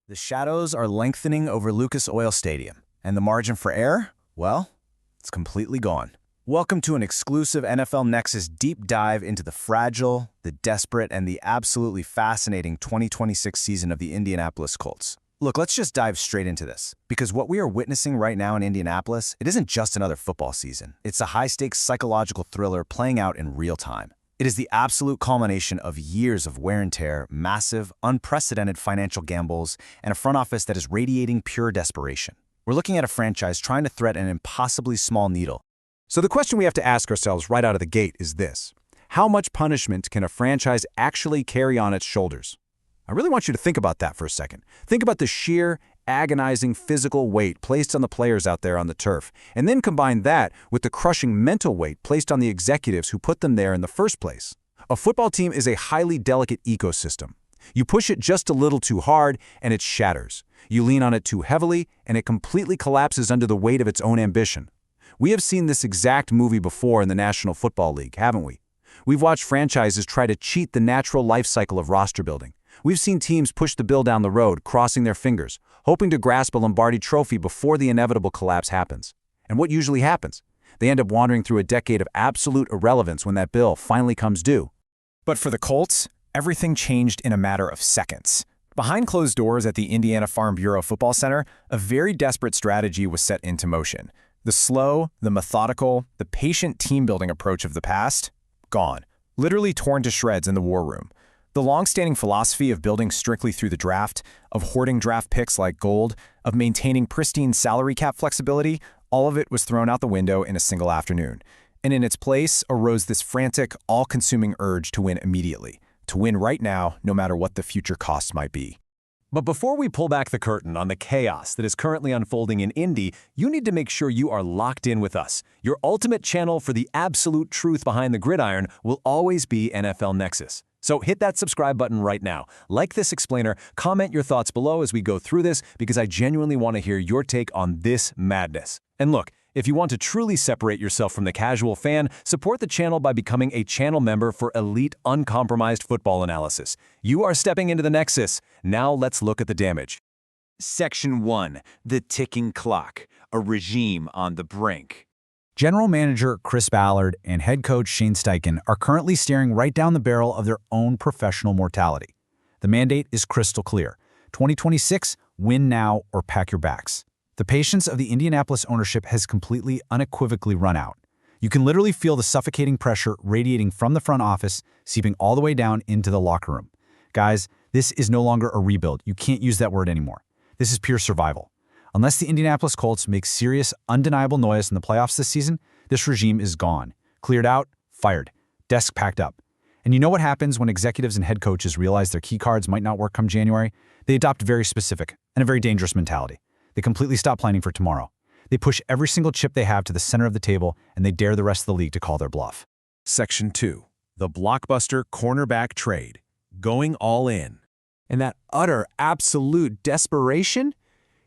The shadows are lengthening over Lucas Oil Stadium, and the margin for error, well, it's completely gone. Welcome to an exclusive NFL Nexus deep dive into the fragile, the desperate, and the absolutely fascinating 2026 season of the Indianapolis Colts. Look, let's just dive straight into this, because what we are witnessing right now in Indianapolis, it isn't just another football season. It's a high-stakes psychological thriller playing out in real time. It is the absolute culmination of years of wear and tear, massive, unprecedented financial gambles, and a front office that is radiating pure desperation. We're looking at a franchise trying to thread an impossibly small needle. So the question we have to ask ourselves right out of the gate is this: how much punishment can a franchise actually carry on its shoulders? I really want you to think about that for a second. Think about the sheer, agonizing physical weight placed on the players out there on the turf, and then combine that with the crushing mental weight placed on the executives who put them there in the first place. A football team is a highly delicate ecosystem. You push it just a little too hard, and it shatters. You lean on it too heavily, and it completely collapses under the weight of its own ambition. We have seen this exact movie before in the National Football League, haven't we? We've watched franchises try to cheat the natural life cycle of roster building. We've seen teams push the bill down the road, crossing their fingers, hoping to grasp a Lombardi trophy before the inevitable collapse happens. And what usually happens? They end up wandering through a decade of absolute irrelevance when that bill finally comes due. But for the Colts, everything changed in a matter of seconds. Behind closed doors at the Indiana Farm Bureau Football Center, a very desperate strategy was set into motion. The slow, the methodical, the patient team-building approach of the past, gone. Literally torn to shreds in the war room. The long-standing philosophy of building strictly through the draft, of hoarding draft picks like gold, of maintaining pristine salary cap flexibility, all of it was thrown out the window in a single afternoon. And in its place arose this frantic, all-consuming urge to win immediately, to win right now, no matter what the future costs might be. But before we pull back the curtain on the chaos that is currently unfolding in Indy, you need to make sure you are locked in with us. Your ultimate channel for the absolute truth behind the gridiron will always be NFL Nexus. So hit that subscribe button right now. Like this explainer, comment your thoughts below as we go through this, because I genuinely want to hear your take on this madness. And look, if you want to truly separate yourself from the casual fan, support the channel by becoming a channel member for elite, uncompromised football analysis. You are stepping into the Nexus. Now let's look at the damage. Section 1. The ticking clock. A regime on the brink. General Manager Chris Ballard and head coach Shane Steichen are currently staring right down the barrel of their own professional mortality. The mandate is crystal clear. 2026, win now or pack your bags. The patience of the Indianapolis ownership has completely, unequivocally run out. You can literally feel the suffocating pressure radiating from the front office, seeping all the way down into the locker room. Guys, this is no longer a rebuild. You can't use that word anymore. This is pure survival. Unless the Indianapolis Colts make serious, undeniable noise in the playoffs this season, this regime is gone. Cleared out, fired, desk packed up. And you know what happens when executives and head coaches realize their key cards might not work come January? They adopt very specific and a very dangerous mentality. They completely stop planning for tomorrow. They push every single chip they have to the center of the table, and they dare the rest of the league to call their bluff. Section 2. The blockbuster cornerback trade. Going all in. And that utter, absolute desperation?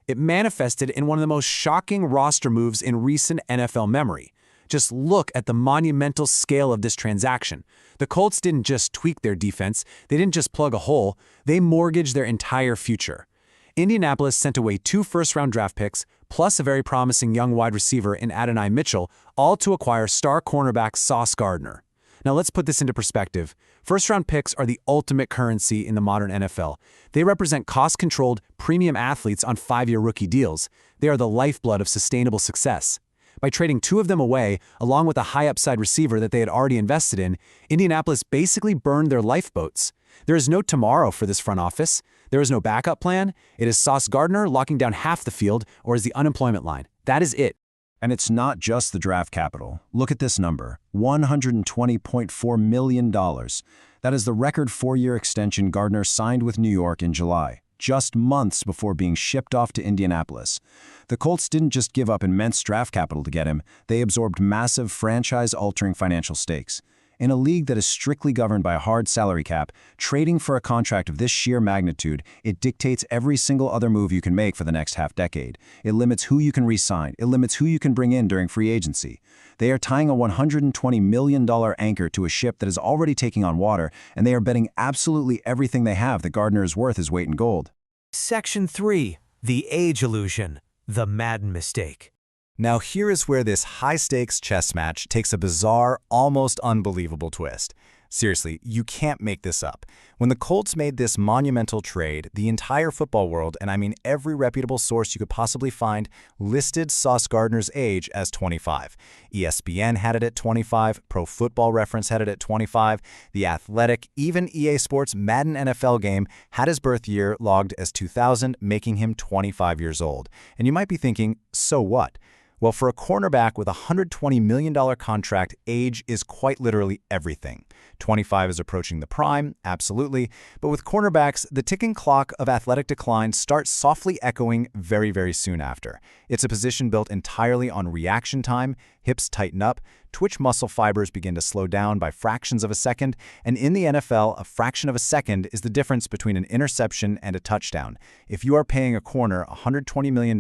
It manifested in one of the most shocking roster moves in recent NFL memory. Just look at the monumental scale of this transaction. The Colts didn't just tweak their defense, they didn't just plug a hole, they mortgaged their entire future. Indianapolis sent away 2 first-round draft picks, plus a very promising young wide receiver in Adonai Mitchell, all to acquire star cornerback Sauce Gardner. Now let's put this into perspective. First-round picks are the ultimate currency in the modern NFL. They represent cost-controlled, premium athletes on 5-year rookie deals. They are the lifeblood of sustainable success. By trading 2 of them away, along with a high-upside receiver that they had already invested in, Indianapolis basically burned their lifeboats. There is no tomorrow for this front office. There is no backup plan. It is Sauce Gardner locking down half the field, or is the unemployment line. That is it. And it's not just the draft capital. Look at this number, $120.4 million. That is the record 4-year extension Gardner signed with New York in July, just months before being shipped off to Indianapolis. The Colts didn't just give up immense draft capital to get him, they absorbed massive franchise-altering financial stakes. In a league that is strictly governed by a hard salary cap, trading for a contract of this sheer magnitude, it dictates every single other move you can make for the next half-decade. It limits who you can re-sign. It limits who you can bring in during free agency. They are tying a $120 million anchor to a ship that is already taking on water, and they are betting absolutely everything they have that Gardner is worth his weight in gold. Section 3. The Age Illusion. The Madden Mistake. Now here is where this high-stakes chess match takes a bizarre, almost unbelievable twist. Seriously, you can't make this up. When the Colts made this monumental trade, the entire football world, and I mean every reputable source you could possibly find, listed Sauce Gardner's age as 25. ESPN had it at 25, Pro Football Reference had it at 25, The Athletic, even EA Sports' Madden NFL game had his birth year logged as 2000, making him 25 years old. And you might be thinking, so what? Well, for a cornerback with a $120 million contract, age is quite literally everything. 25 is approaching the prime, absolutely, but with cornerbacks, the ticking clock of athletic decline starts softly echoing very, very soon after. It's a position built entirely on reaction time, hips tighten up, twitch muscle fibers begin to slow down by fractions of a second, and in the NFL, a fraction of a second is the difference between an interception and a touchdown. If you are paying a corner $120 million,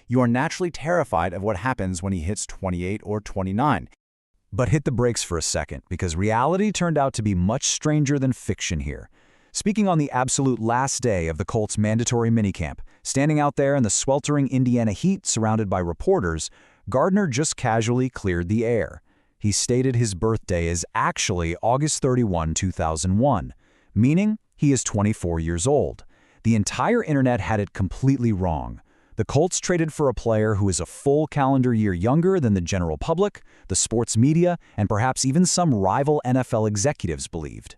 you are naturally terrified of what happens when he hits 28 or 29. But hit the brakes for a second, because reality turned out to be much stranger than fiction here. Speaking on the absolute last day of the Colts' mandatory minicamp, standing out there in the sweltering Indiana heat surrounded by reporters, Gardner just casually cleared the air. He stated his birthday is actually August 31, 2001, meaning he is 24 years old. The entire internet had it completely wrong. The Colts traded for a player who is a full calendar year younger than the general public, the sports media, and perhaps even some rival NFL executives believed.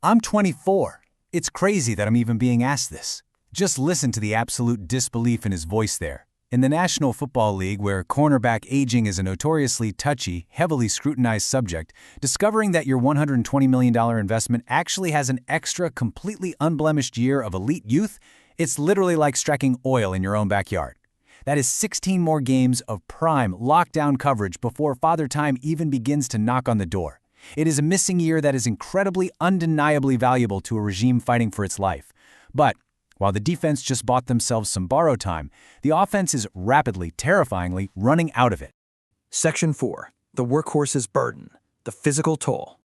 I'm 24. It's crazy that I'm even being asked this. Just listen to the absolute disbelief in his voice there. In the National Football League, where cornerback aging is a notoriously touchy, heavily scrutinized subject, discovering that your $120 million investment actually has an extra, completely unblemished year of elite youth, it's literally like striking oil in your own backyard. That is 16 more games of prime, lockdown coverage before Father Time even begins to knock on the door. It is a missing year that is incredibly, undeniably valuable to a regime fighting for its life. But while the defense just bought themselves some borrow time, the offense is rapidly, terrifyingly running out of it. Section 4. The workhorse's burden. The physical toll.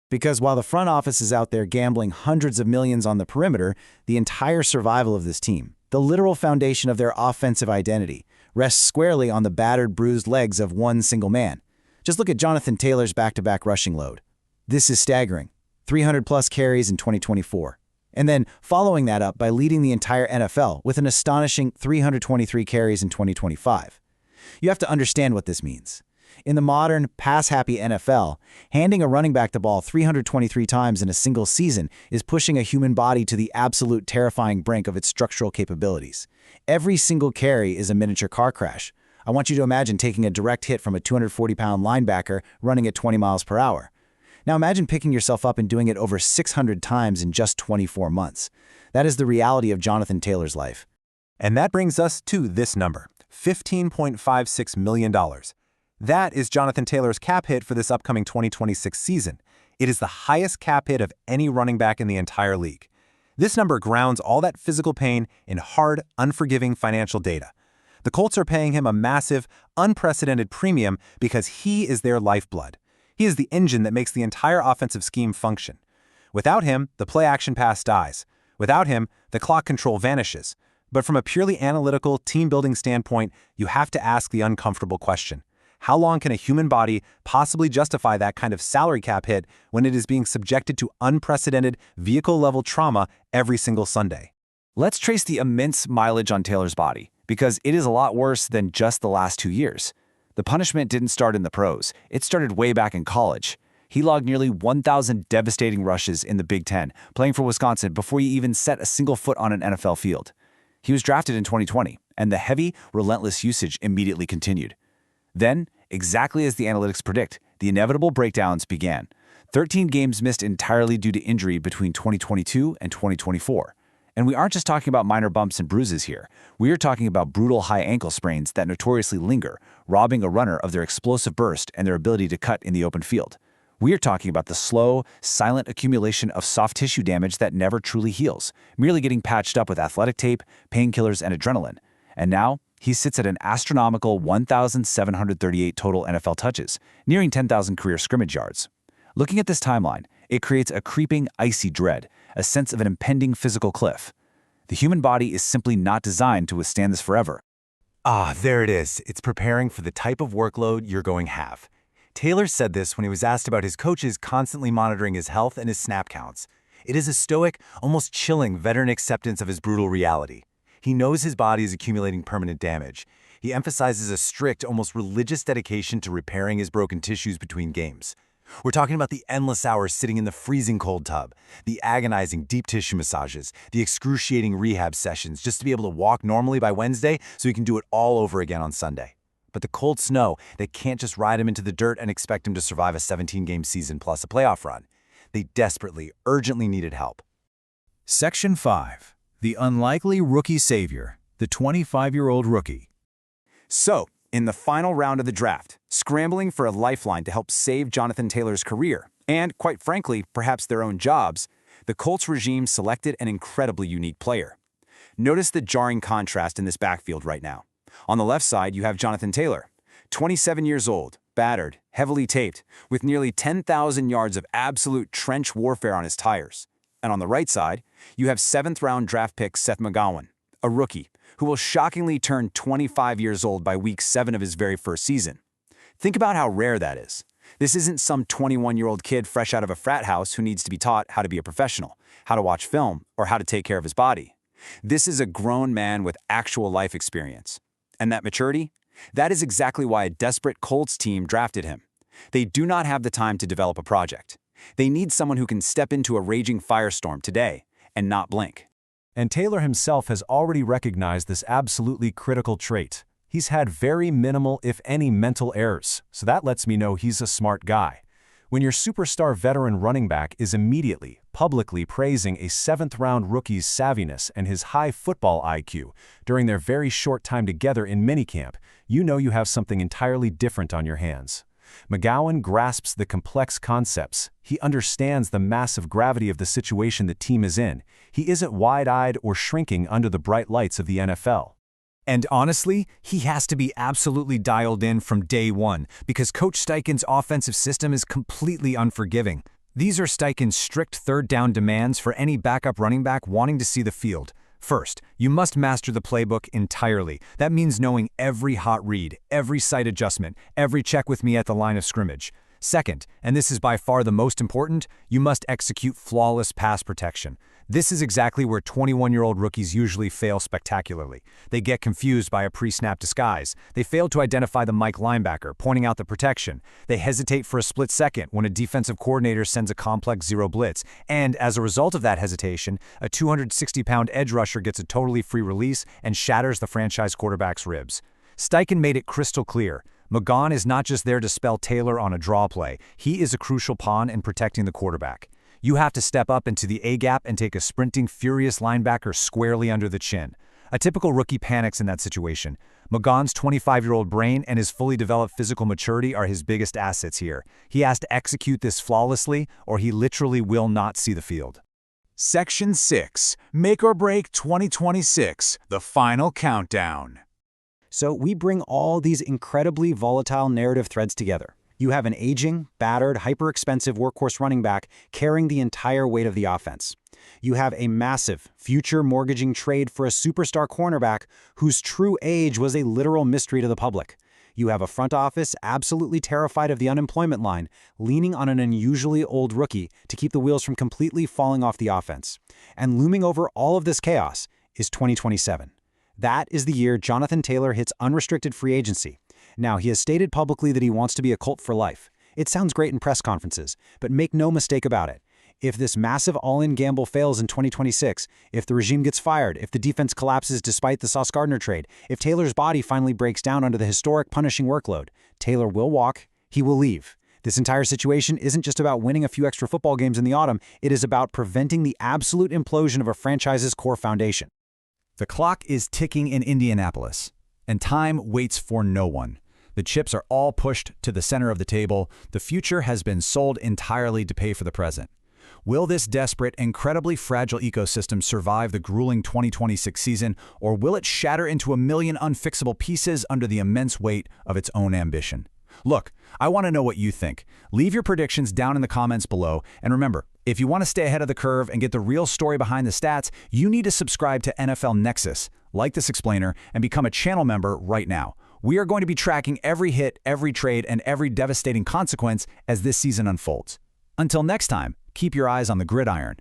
Because while the front office is out there gambling hundreds of millions on the perimeter, the entire survival of this team, the literal foundation of their offensive identity, rests squarely on the battered, bruised legs of one single man. Just look at Jonathan Taylor's back-to-back rushing load. This is staggering. 300-plus carries in 2024. And then following that up by leading the entire NFL with an astonishing 323 carries in 2025. You have to understand what this means. In the modern, pass-happy NFL, handing a running back the ball 323 times in a single season is pushing a human body to the absolute terrifying brink of its structural capabilities. Every single carry is a miniature car crash. I want you to imagine taking a direct hit from a 240-pound linebacker running at 20 miles per hour. Now imagine picking yourself up and doing it over 600 times in just 24 months. That is the reality of Jonathan Taylor's life. And that brings us to this number, $15.56 million. That is Jonathan Taylor's cap hit for this upcoming 2026 season. It is the highest cap hit of any running back in the entire league. This number grounds all that physical pain in hard, unforgiving financial data. The Colts are paying him a massive, unprecedented premium because he is their lifeblood. He is the engine that makes the entire offensive scheme function. Without him, the play-action pass dies. Without him, the clock control vanishes. But from a purely analytical, team-building standpoint, you have to ask the uncomfortable question. How long can a human body possibly justify that kind of salary cap hit when it is being subjected to unprecedented vehicle-level trauma every single Sunday? Let's trace the immense mileage on Taylor's body, because it is a lot worse than just the last 2 years. The punishment didn't start in the pros. It started way back in college. He logged nearly 1,000 devastating rushes in the Big Ten, playing for Wisconsin before he even set a single foot on an NFL field. He was drafted in 2020, and the heavy, relentless usage immediately continued. Then, exactly as the analytics predict, the inevitable breakdowns began. 13 games missed entirely due to injury between 2022 and 2024. And we aren't just talking about minor bumps and bruises here. We are talking about brutal high ankle sprains that notoriously linger, robbing a runner of their explosive burst and their ability to cut in the open field. We are talking about the slow, silent accumulation of soft tissue damage that never truly heals, merely getting patched up with athletic tape, painkillers, and adrenaline. And now, he sits at an astronomical 1,738 total NFL touches, nearing 10,000 career scrimmage yards. Looking at this timeline, it creates a creeping, icy dread, a sense of an impending physical cliff. The human body is simply not designed to withstand this forever. Ah, there it is. It's preparing for the type of workload you're going to have. Taylor said this when he was asked about his coaches constantly monitoring his health and his snap counts. It is a stoic, almost chilling veteran acceptance of his brutal reality. He knows his body is accumulating permanent damage. He emphasizes a strict, almost religious dedication to repairing his broken tissues between games. We're talking about the endless hours sitting in the freezing cold tub, the agonizing deep tissue massages, the excruciating rehab sessions just to be able to walk normally by Wednesday so he can do it all over again on Sunday. But the Colts know they can't just ride him into the dirt and expect him to survive a 17-game season plus a playoff run. They desperately, urgently needed help. Section 5. The Unlikely Rookie Savior, the 25-year-old rookie. So, in the final round of the draft, scrambling for a lifeline to help save Jonathan Taylor's career, and, quite frankly, perhaps their own jobs, the Colts regime selected an incredibly unique player. Notice the jarring contrast in this backfield right now. On the left side, you have Jonathan Taylor, 27 years old, battered, heavily taped, with nearly 10,000 yards of absolute trench warfare on his tires. And on the right side, you have 7th-round draft pick Seth McGowan, a rookie, who will shockingly turn 25 years old by week 7 of his very first season. Think about how rare that is. This isn't some 21-year-old kid fresh out of a frat house who needs to be taught how to be a professional, how to watch film, or how to take care of his body. This is a grown man with actual life experience. And that maturity? That is exactly why a desperate Colts team drafted him. They do not have the time to develop a project. They need someone who can step into a raging firestorm today and not blink. And Taylor himself has already recognized this absolutely critical trait. He's had very minimal, if any, mental errors, so that lets me know he's a smart guy. When your superstar veteran running back is immediately, publicly praising a 7th-round rookie's savviness and his high football IQ during their very short time together in minicamp, you know you have something entirely different on your hands. McGowan grasps the complex concepts. He understands the massive gravity of the situation the team is in. He isn't wide-eyed or shrinking under the bright lights of the NFL. And honestly, he has to be absolutely dialed in from day one because Coach Steichen's offensive system is completely unforgiving. These are Steichen's strict third-down demands for any backup running back wanting to see the field. First, you must master the playbook entirely. That means knowing every hot read, every sight adjustment, every check with me at the line of scrimmage. Second, and this is by far the most important, you must execute flawless pass protection. This is exactly where 21-year-old rookies usually fail spectacularly. They get confused by a pre-snap disguise. They fail to identify the Mike linebacker, pointing out the protection. They hesitate for a split second when a defensive coordinator sends a complex zero blitz. And as a result of that hesitation, a 260-pound edge rusher gets a totally free release and shatters the franchise quarterback's ribs. Steichen made it crystal clear. McGowan is not just there to spell Taylor on a draw play. He is a crucial pawn in protecting the quarterback. You have to step up into the A-gap and take a sprinting, furious linebacker squarely under the chin. A typical rookie panics in that situation. McGowan's 25-year-old brain and his fully developed physical maturity are his biggest assets here. He has to execute this flawlessly, or he literally will not see the field. Section 6. Make or Break 2026. The Final Countdown. So we bring all these incredibly volatile narrative threads together. You have an aging, battered, hyper-expensive workhorse running back carrying the entire weight of the offense. You have a massive, future mortgaging trade for a superstar cornerback whose true age was a literal mystery to the public. You have a front office absolutely terrified of the unemployment line, leaning on an unusually old rookie to keep the wheels from completely falling off the offense. And looming over all of this chaos is 2027. That is the year Jonathan Taylor hits unrestricted free agency. Now, he has stated publicly that he wants to be a Colt for life. It sounds great in press conferences, but make no mistake about it. If this massive all-in gamble fails in 2026, if the regime gets fired, if the defense collapses despite the Sauce Gardner trade, if Taylor's body finally breaks down under the historic punishing workload, Taylor will walk, he will leave. This entire situation isn't just about winning a few extra football games in the autumn, it is about preventing the absolute implosion of a franchise's core foundation. The clock is ticking in Indianapolis, and time waits for no one. The chips are all pushed to the center of the table. The future has been sold entirely to pay for the present. Will this desperate, incredibly fragile ecosystem survive the grueling 2026 season, or will it shatter into a million unfixable pieces under the immense weight of its own ambition? Look, I want to know what you think. Leave your predictions down in the comments below, and remember, if you want to stay ahead of the curve and get the real story behind the stats, you need to subscribe to NFL Nexus, like this explainer, and become a channel member right now. We are going to be tracking every hit, every trade, and every devastating consequence as this season unfolds. Until next time, keep your eyes on the gridiron.